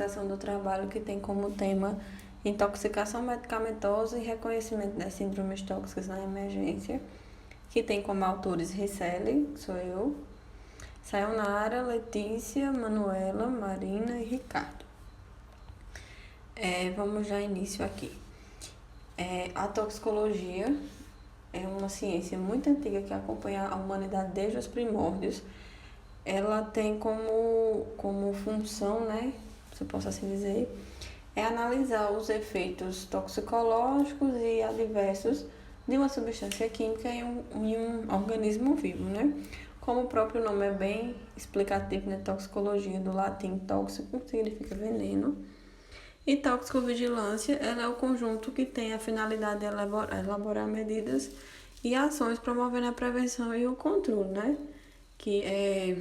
do trabalho, que tem como tema intoxicação medicamentosa e reconhecimento das síndromes tóxicas na emergência, que tem como autores Ricelli, que sou eu, Sayonara, Letícia, Manuela, Marina e Ricardo. Vamos dar início aqui. A toxicologia é uma ciência muito antiga que acompanha a humanidade desde os primórdios. Ela tem como função, né, se eu posso assim dizer, é analisar os efeitos toxicológicos e adversos de uma substância química em um organismo vivo, né? Como o próprio nome é bem explicativo, né? Toxicologia, do latim tóxico, significa veneno. E toxicovigilância, ela é o conjunto que tem a finalidade de elaborar medidas e ações promovendo a prevenção e o controle, né? Que é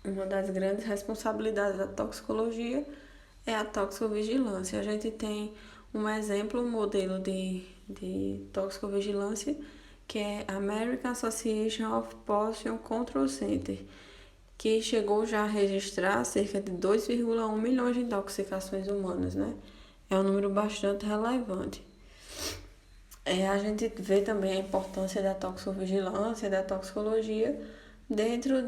uma das grandes responsabilidades da toxicologia, é a toxicovigilância. A gente tem um exemplo, um modelo de toxicovigilância, que é a American Association of Pollution Control Center, que chegou já a registrar cerca de 2,1 milhões de intoxicações humanas, né? É um número bastante relevante. A gente vê também a importância da toxicovigilância, da toxicologia, dentro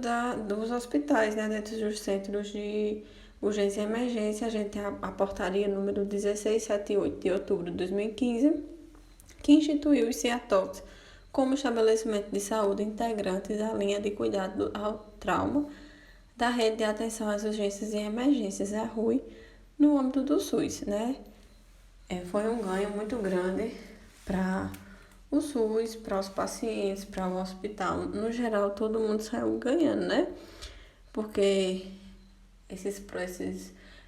dos hospitais, né? Dentro dos centros de urgência e emergência. A gente tem a portaria número 1678 de outubro de 2015, que instituiu os CIATOX como estabelecimento de saúde integrante da linha de cuidado ao trauma da rede de atenção às urgências e emergências, a RUI, no âmbito do SUS, né? Foi um ganho muito grande para o SUS, para os pacientes, para o hospital. No geral, todo mundo saiu ganhando, né? Porque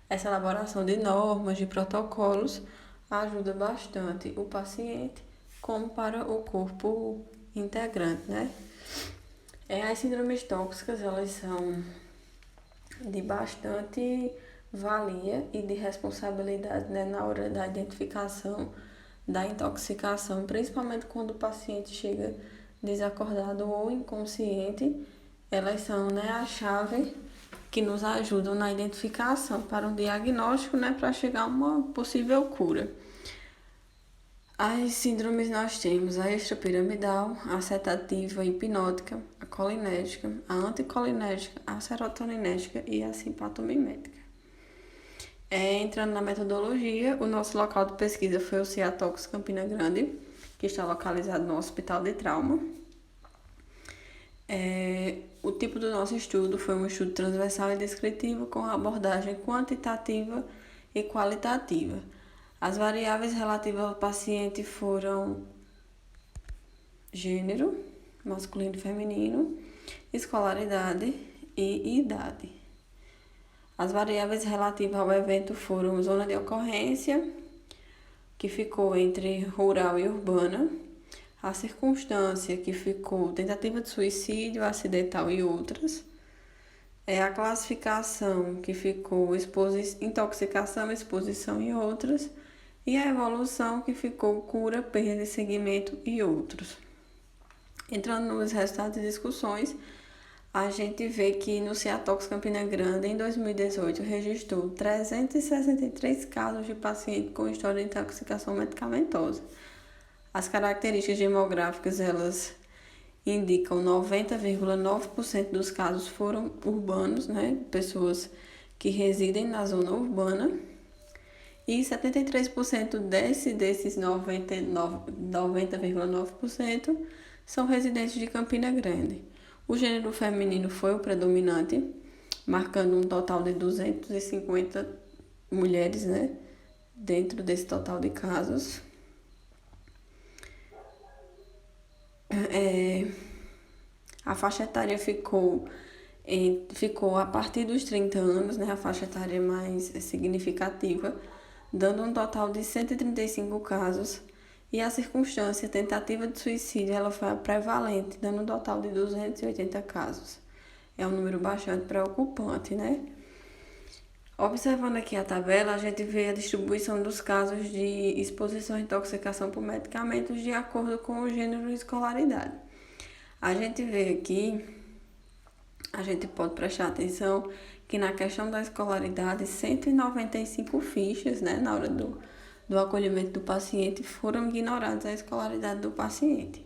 essa elaboração de normas, de protocolos, ajuda bastante o paciente como para o corpo integrante, né? As síndromes tóxicas, elas são de bastante valia e de responsabilidade, né, na hora da identificação da intoxicação, principalmente quando o paciente chega desacordado ou inconsciente. Elas são, né, a chave que nos ajudam na identificação para um diagnóstico, né, para chegar a uma possível cura. As síndromes nós temos a extrapiramidal, a sedativa hipnótica, a colinética, a anticolinética, a serotoninética e a simpatomimética. Entrando na metodologia, o nosso local de pesquisa foi o CIATOX Campina Grande, que está localizado no Hospital de Trauma. O tipo do nosso estudo foi um estudo transversal e descritivo com abordagem quantitativa e qualitativa. As variáveis relativas ao paciente foram gênero, masculino e feminino, escolaridade e idade. As variáveis relativas ao evento foram zona de ocorrência, que ficou entre rural e urbana, a circunstância, que ficou tentativa de suicídio, acidental e outras, a classificação, que ficou intoxicação, exposição e outras, e a evolução, que ficou cura, perda de segmento e outros. Entrando nos resultados e discussões, a gente vê que no CIATOX Campina Grande, em 2018, registrou 363 casos de pacientes com história de intoxicação medicamentosa. As características demográficas, elas indicam 90,9% dos casos foram urbanos, né? Pessoas que residem na zona urbana. E 73% desses 90,9% são residentes de Campina Grande. O gênero feminino foi o predominante, marcando um total de 250 mulheres, né, dentro desse total de casos. A faixa etária ficou a partir dos 30 anos, né, a faixa etária mais significativa, dando um total de 135 casos, e a circunstância tentativa de suicídio, ela foi a prevalente, dando um total de 280 casos. É um número bastante preocupante, né? Observando aqui a tabela, a gente vê a distribuição dos casos de exposição e intoxicação por medicamentos de acordo com o gênero e escolaridade. A gente vê aqui, a gente pode prestar atenção que na questão da escolaridade, 195 fichas, né, na hora do acolhimento do paciente, foram ignoradas a escolaridade do paciente.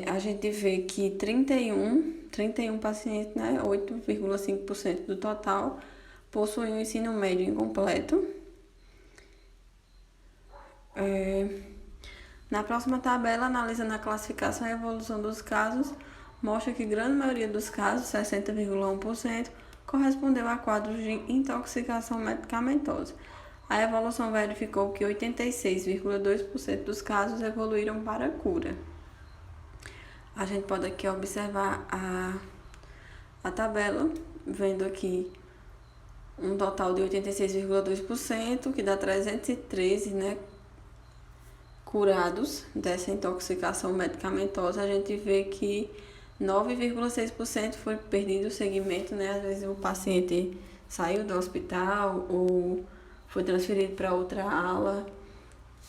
A gente vê que 31 pacientes, né, 8,5% do total, possuem o ensino médio incompleto. Na próxima tabela, analisando a classificação e evolução dos casos, mostra que grande maioria dos casos, 60,1%, correspondeu a quadros de intoxicação medicamentosa. A evolução verificou que 86,2% dos casos evoluíram para cura. A gente pode aqui observar a tabela, vendo aqui um total de 86,2%, que dá 313, né, curados dessa intoxicação medicamentosa. A gente vê que 9,6% foi perdido o segmento, né? Às vezes o paciente saiu do hospital ou foi transferido para outra ala,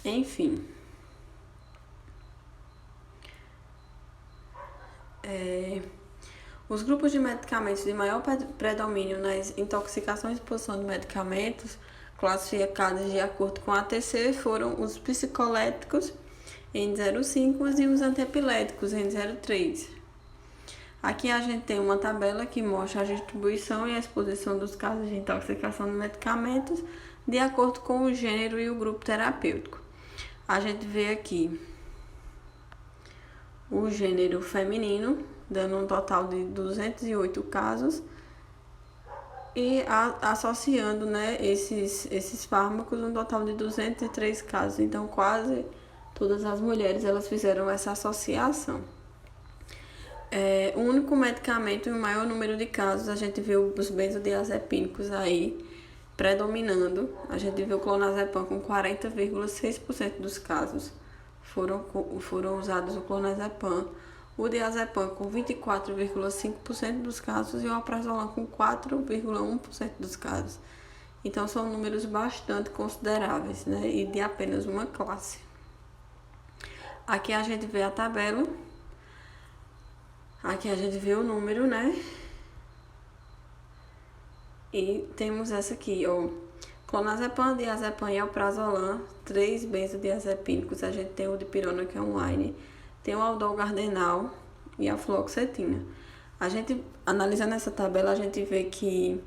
enfim. Os grupos de medicamentos de maior predomínio nas intoxicações e exposição de medicamentos, classificados de acordo com a ATC, foram os psicoléticos em 0,5 e os antiepiléticos em 0,3. Aqui a gente tem uma tabela que mostra a distribuição e a exposição dos casos de intoxicação de medicamentos de acordo com o gênero e o grupo terapêutico. A gente vê aqui o gênero feminino, dando um total de 208 casos, e associando, né, esses fármacos, um total de 203 casos. Então, quase todas as mulheres elas fizeram essa associação. O único medicamento e o maior número de casos, a gente vê os benzodiazepínicos aí predominando. A gente vê o clonazepam com 40,6% dos casos foram usados o clonazepam, o diazepam com 24,5% dos casos e o alprazolam com 4,1% dos casos. Então, são números bastante consideráveis, né? E de apenas uma classe. Aqui a gente vê a tabela. Aqui a gente vê o número, né? E temos essa aqui, ó. Clonazepam, diazepam e alprazolam, 3 benzodiazepínicos. A gente tem o dipirona, que é um wine, tem o aldolgardenal e a fluoxetina. A gente, analisando essa tabela, a gente vê que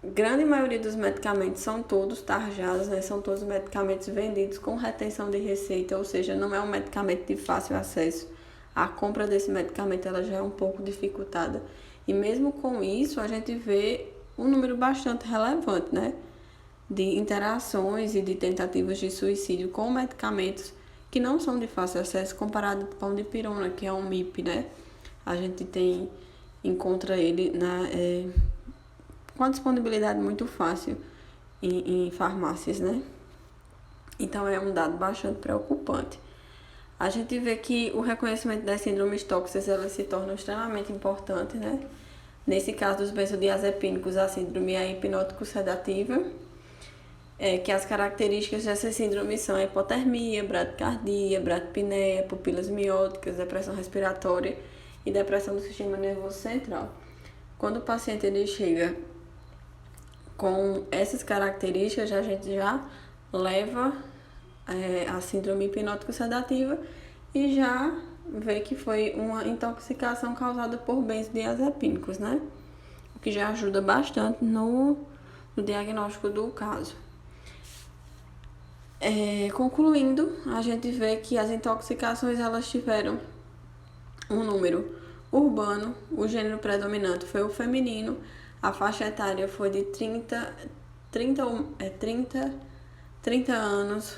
grande maioria dos medicamentos são todos tarjados, né? São todos medicamentos vendidos com retenção de receita, ou seja, não é um medicamento de fácil acesso. A compra desse medicamento ela já é um pouco dificultada. E mesmo com isso, a gente vê um número bastante relevante, né, de interações e de tentativas de suicídio com medicamentos que não são de fácil acesso comparado com o dipirona, que é um MIP, né? A gente encontra ele com a disponibilidade muito fácil em farmácias, né? Então, é um dado bastante preocupante. A gente vê que o reconhecimento das síndromes tóxicas, elas se tornam extremamente importantes, né? Nesse caso dos benzodiazepínicos, a síndrome é hipnótico-sedativa, que as características dessa síndrome são a hipotermia, bradicardia, bradipneia, pupilas mióticas, depressão respiratória e depressão do sistema nervoso central. Quando o paciente ele chega com essas características, a gente já leva a síndrome hipnótico-sedativa e já vê que foi uma intoxicação causada por benzodiazepínicos, né? O que já ajuda bastante no diagnóstico do caso. Concluindo, a gente vê que as intoxicações elas tiveram um número urbano, o gênero predominante foi o feminino, a faixa etária foi de 30 anos,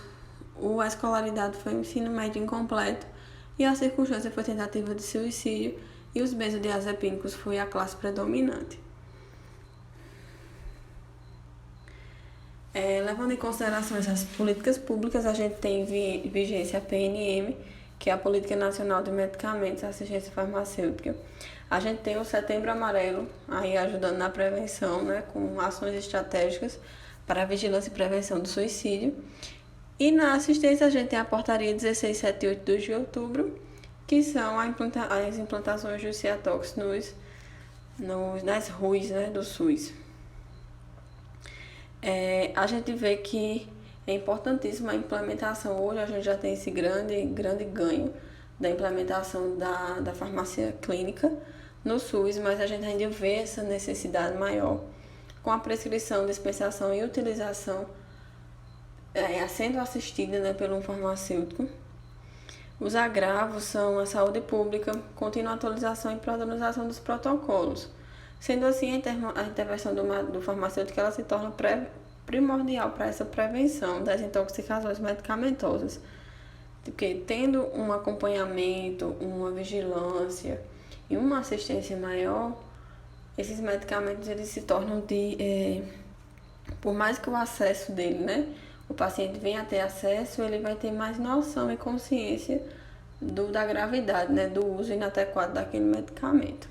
a escolaridade foi o ensino médio incompleto e a circunstância foi tentativa de suicídio e os benzodiazepínicos foi a classe predominante. Levando em consideração essas políticas públicas, a gente tem em vigência a PNM, que é a Política Nacional de Medicamentos e Assistência Farmacêutica. A gente tem o Setembro Amarelo, aí ajudando na prevenção, né, com ações estratégicas para a vigilância e prevenção do suicídio. E na assistência a gente tem a Portaria 1678 de outubro, que são as implantações do Ciatox nas RUs, né, do SUS. A gente vê que é importantíssima a implementação. Hoje a gente já tem esse grande ganho da implementação da farmácia clínica no SUS, mas a gente ainda vê essa necessidade maior com a prescrição, dispensação e utilização sendo assistida, né, pelo farmacêutico. Os agravos são a saúde pública, contínua atualização e padronização dos protocolos. Sendo assim, a intervenção do farmacêutico ela se torna primordial para essa prevenção das intoxicações medicamentosas. Porque tendo um acompanhamento, uma vigilância e uma assistência maior, esses medicamentos eles se tornam por mais que o acesso dele, né, o paciente venha a ter acesso, ele vai ter mais noção e consciência da gravidade, né, do uso inadequado daquele medicamento.